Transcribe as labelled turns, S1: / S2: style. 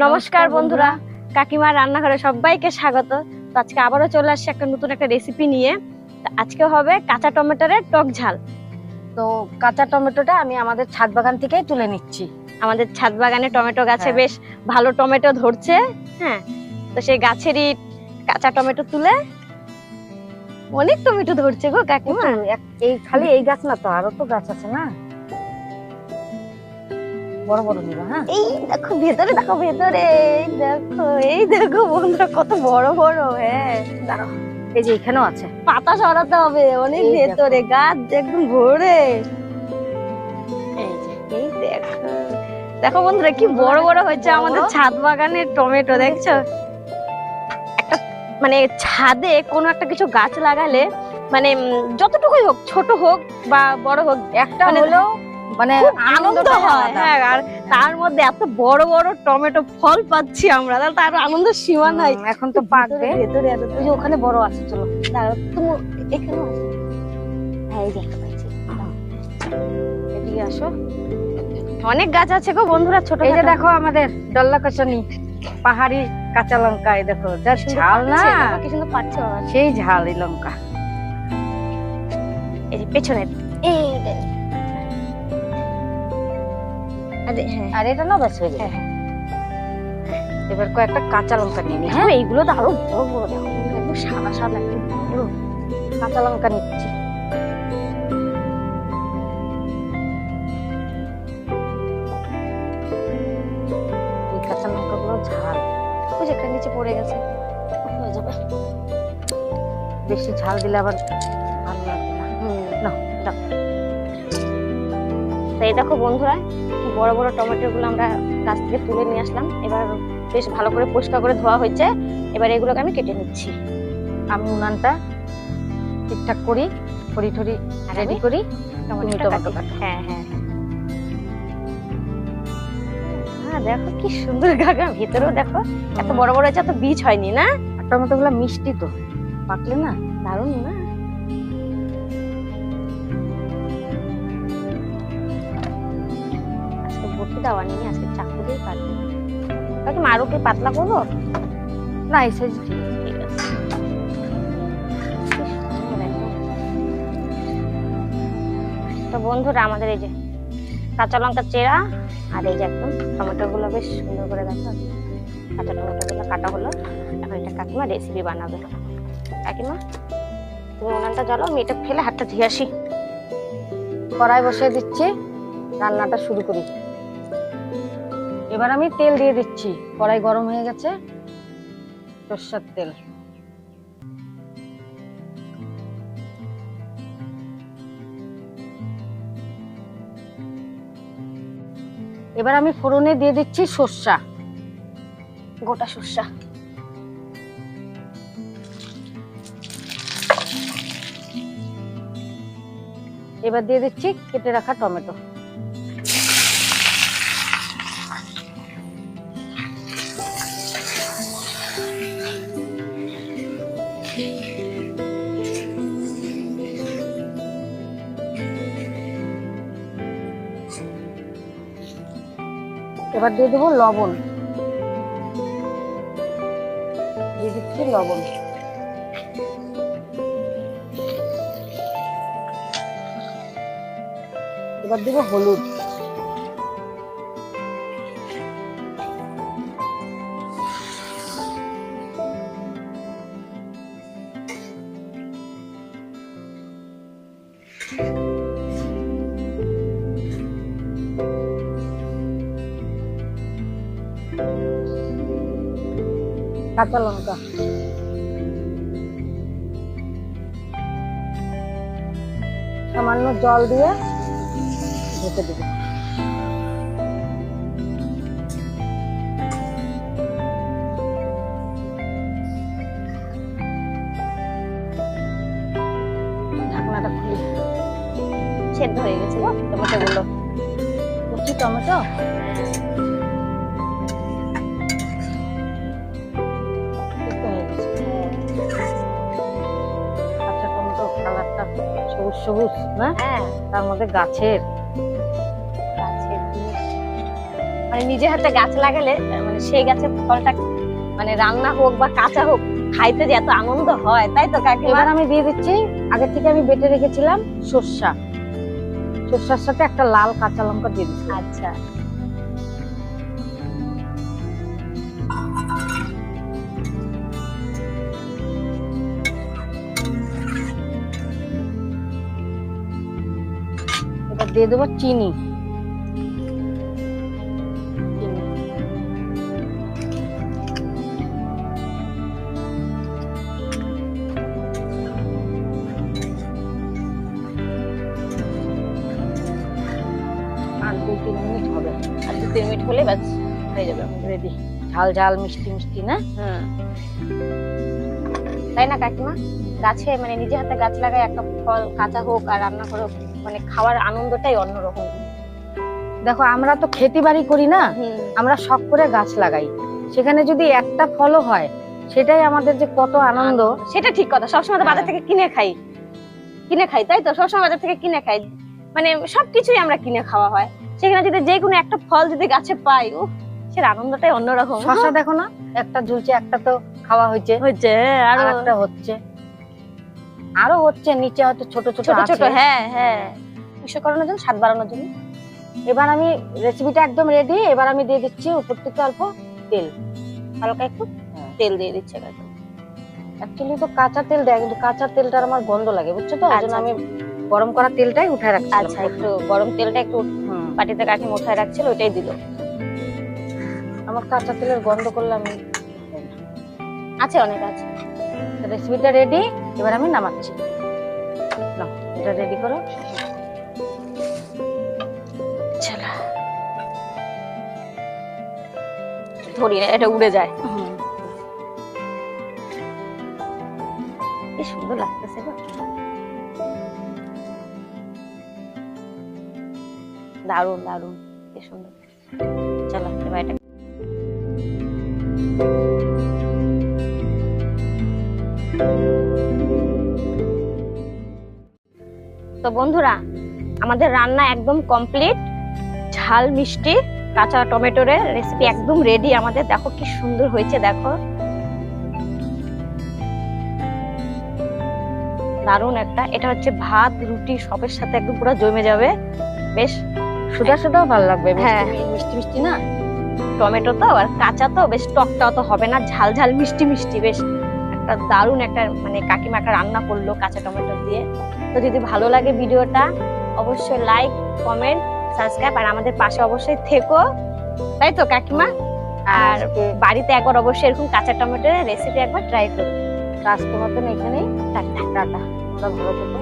S1: নমস্কার বন্ধুরা, কাকিমার রান্নাঘরে সবাইকে স্বাগত। তো আজকে আবারও চলে আসছে একটা নতুন একটা রেসিপি নিয়ে। তো আজকে হবে কাঁচা টমেটোর টক ঝাল।
S2: তো কাঁচা টমেটোটা আমি আমাদের ছাদ বাগান থেকেই তুলে নিচ্ছি।
S1: আমাদের ছাদ বাগানে টমেটো গাছে
S2: হ্যাঁ।
S1: বেশ ভালো টমেটো ধরছে। হ্যাঁ, তো সেই গাছেরই কাঁচা টমেটো তুলে অনেক টমেটো ধরছে গো কাকিমা।
S2: এই খালি এই গাছ না তো, আরো তো গাছ আছে না, বড় বড় নিবা। হ্যাঁ,
S1: এই দেখো ভেতরে, দেখো ভেতরে, এই দেখো বন্ধুরা কত বড় বড়। হ্যাঁ দাঁড়াও,
S2: এই যে এখানেও আছে।
S1: পাতা সরাতে হবে অনেক
S2: এই দেখো।
S1: ভেতরে, গাছ একদম ভরে। এই যে এই দেখো, দেখো বন্ধুরা কি বড় বড় হয়েছে
S2: বড়
S1: আমাদের
S2: বড়।
S1: ছাদ বাগানের টমেটো। দেখছো, একটা মানে ছাদে কোনো একটা কিছু গাছ লাগালে মানে যতটুকুই হোক, ছোট হোক বা বড় হোক,
S2: একটা
S1: মানে
S2: হলেও মানে
S1: খুব আনন্দ
S2: আনন্দটাই
S1: হয়।
S2: আলাদা।
S1: হ্যাঁ, আর তার মধ্যে এত বড় বড় টমেটো ফল পাচ্ছি আমরা, তাহলে তার আনন্দ সীমা নাই।
S2: এখন তো পাকবে।
S1: ভেতরে এত,
S2: ওই যে ওখানে বড় আছে, চলো।
S1: দাঁড়াও, তুমি এখানেও আছে। হ্যাঁ, এই দেখতে পাচ্ছি।
S2: এদিকে আসো।
S1: অনেক গাছ আছে গো বন্ধুরা, ছোট।
S2: এই যে দেখো আমাদের ডল্লা কচনি, পাহাড়ি কাঁচা লঙ্কা। এই দেখো যা ঝাল না,
S1: কি সুন্দর পাচ্ছে বাবা।
S2: সেই ঝাল এই লঙ্কা।
S1: এই যে পেছনে, এই যে। আরে হ্যাঁ,
S2: আর এটা না ব্যাস হয়ে যাবে।
S1: হ্যাঁ,
S2: এবার কয়েকটা কাঁচা লঙ্কা নিয়ে নি।
S1: হ্যাঁ, এইগুলো তো আরো বড় বড়, দেখো একদম সাদা সাদা একদম বড়।
S2: কাঁচা লঙ্কা নিচ্ছি। এই কাঁচা লঙ্কাগুলো ঝাল,
S1: ওই যে একটা নিচে পড়ে গেছে, হয়ে যাবে।
S2: বেশি ঝাল দিলে আবার ভালো লাগবে না।
S1: না, দাও। তো এই দেখো বন্ধুরা, কি বড় বড় টমেটো গুলো আমরা গাছ থেকে তুলে নিয়ে আসলাম। এবার বেশ ভালো করে পরিষ্কার করে ধোয়া হয়েছে। এবার এগুলোকে আমি কেটে নিচ্ছি।
S2: আমি উনানটা ঠিকঠাক করি, খড়ি ঠড়ি রেডি করি। তুমি টমেটো কাটো।
S1: হ্যাঁ হ্যাঁ হ্যাঁ। হ্যাঁ, দেখো কি সুন্দর গাগা, ভিতরেও দেখো এত বড় বড় হয়েছে, এত বীজ হয়নি না।
S2: আর টমেটো গুলো মিষ্টি তো, পাকলে না
S1: দারুণ না। আজকে বটি দেওয়া নেই, আজকে চাকু দিয়ে কাটবো। কাকি আরো কি পাতলা করবো?
S2: না, এই সাইজ
S1: ঠিক আছে। তো বন্ধুরা, আমাদের এই যে কাঁচা লঙ্কা চেরা আর এই যে একদম টমেটো গুলো বেশ সুন্দর করে দেখো, কাঁচা টমেটো গুলো কাটা হলো। এখন এটা কাকিমা রেসিপি বানাবে। কাকিমা তুমি উনানটা জ্বালাও, আমি এটা ফেলে হাতটা ধুয়ে আসি।
S2: কড়াই বসিয়ে দিচ্ছি, রান্নাটা শুরু করি। এবার আমি তেল দিয়ে দিচ্ছি। কড়াই গরম হয়ে গেছে, সরষের তেল। এবার আমি ফোড়নে দিয়ে দিচ্ছি সর্ষা,
S1: গোটা সর্ষা।
S2: এবার দিয়ে দিচ্ছি কেটে রাখা টমেটো। এবার দিয়ে দেবো লবণ, দিয়ে দিচ্ছি লবণ। এবার দেবো হলুদ, কাঁচা লঙ্কা, সামান্য জল দিয়ে ঢেকে দেবো। ঢাকনাটা খুলি।
S1: সেদ্ধ হয়ে গেছে গো টমেটো গুলো।
S2: কচি টমেটো, সিদ্ধ হয়ে গেছে। কাঁচা টমেটো কালারটা সবুজ সবুজ না,
S1: হ্যাঁ,
S2: তার মধ্যে গাছের
S1: গাছের জিনিস। মানে নিজে হাতে গাছ লাগালে মানে মানে সেই গাছের ফলটা মানে রান্না হোক বা কাঁচা হোক খাইতে যে এত আনন্দ হয়, তাই তো কাকিমা?
S2: এবার আমি দিয়ে দিচ্ছি, আগে থেকে আমি বেটে রেখেছিলাম সর্ষা, সর্ষার সাথে একটা লাল কাঁচা লঙ্কা দিয়ে দিচ্ছি।
S1: আচ্ছা,
S2: এবার দিয়ে দেবো চিনি। চিনি। আর 2-3 মিনিট হবে,
S1: আর 2-3 মিনিট হলে ব্যাস হয়ে যাবে
S2: রেডি। ঝাল ঝাল মিষ্টি মিষ্টি না?
S1: হুম, তাই না কাকিমা? গাছে মানে নিজে হাতে গাছ লাগায় একটা ফল কাঁচা হোক আর রান্না করে হোক, মানে খাওয়ার আনন্দটাই অন্যরকম।
S2: দেখো আমরা তো খেতি বাড়ি করি না, আমরা শখ করে গাছ লাগাই, সেখানে যদি একটা ফলও হয় সেটাই আমাদের যে কত আনন্দ।
S1: সেটা ঠিক কথা, সবসময় তো বাজার থেকে কিনে খাই, তাই তো? সবসময় বাজার থেকে কিনে খাই, মানে সবকিছুই আমরা কিনে খাওয়া হয়। সেখানে যদি যে কোনো একটা ফল যদি গাছে পাই, সের আনন্দটাই অন্যরকম।
S2: শশা দেখো না, একটা ঝুলছে, একটা তো খাওয়া হয়েছে, আর একটা হচ্ছে, আরো হচ্ছে নিচে হয়তো ছোট ছোট
S1: ছোট ছোট।
S2: আছে।
S1: হ্যাঁ হ্যাঁ, মিষ্টি করানোর জন্য, স্বাদ বাড়ানোর জন্য।
S2: এবার আমি রেসিপিটা একদম রেডি। এবার আমি দিয়ে দিচ্ছি উপর থেকে অল্প তেল,
S1: হালকা একটু তেল দিয়ে দিচ্ছে কাকিমা।
S2: অ্যাকচুয়ালি তো কাঁচা তেল দেয়, কিন্তু কাঁচা তেলটার আমার গন্ধ লাগে, বুঝছো তো? ওই জন্য
S1: আচ্ছা,
S2: আমি গরম করা তেলটাই উঠায় রাখছি।
S1: আচ্ছা, একটু গরম তেলটা একটু বাটিতে কাকিমা উঠায় রাখছিল, ওইটাই দিল।
S2: আমার কাঁচা তেলের গন্ধ করলে আমি
S1: আছে, অনেক আছে।
S2: রেসিপিটা রেডি। এবার আমি নামাচ্ছি। নাও, এটা রেডি করো।
S1: চলো, ধরি না, এটা উড়ে যায়। কি সুন্দর লাগতেছে গো, দারুণ দারুণ, কি সুন্দর। চলো এবার এটা তো বন্ধুরা, আমাদের রান্না একদম কমপ্লিট। ঝাল মিষ্টি কাঁচা টমেটোর রেসিপি একদম রেডি আমাদের। দেখো কি সুন্দর হয়েছে, দেখো দারুণ একটা। এটা হচ্ছে ভাত রুটি সবের সাথে একদম পুরো জমে যাবে, বেশ
S2: সুদা সুদাও ভালো লাগবে।
S1: হ্যাঁ,
S2: মিষ্টি মিষ্টি না,
S1: টমেটো তো আর কাঁচা তো বেশ টকটাও তো হবে না, ঝাল ঝাল মিষ্টি মিষ্টি, বেশ একটা দারুণ একটা মানে কাকিমা একটা রান্না করলো কাঁচা টমেটো দিয়ে। তো যদি ভালো লাগে ভিডিওটা, অবশ্যই লাইক কমেন্ট সাবস্ক্রাইব, আর আমাদের পাশে অবশ্যই থেকো, তাই তো কাকিমা? আর বাড়িতে একবার অবশ্যই এরকম কাঁচা টমেটোর রেসিপি একবার ট্রাই করো।
S2: আজকের মতন এখানেই টাটা। তোমরা ভালো থেকো।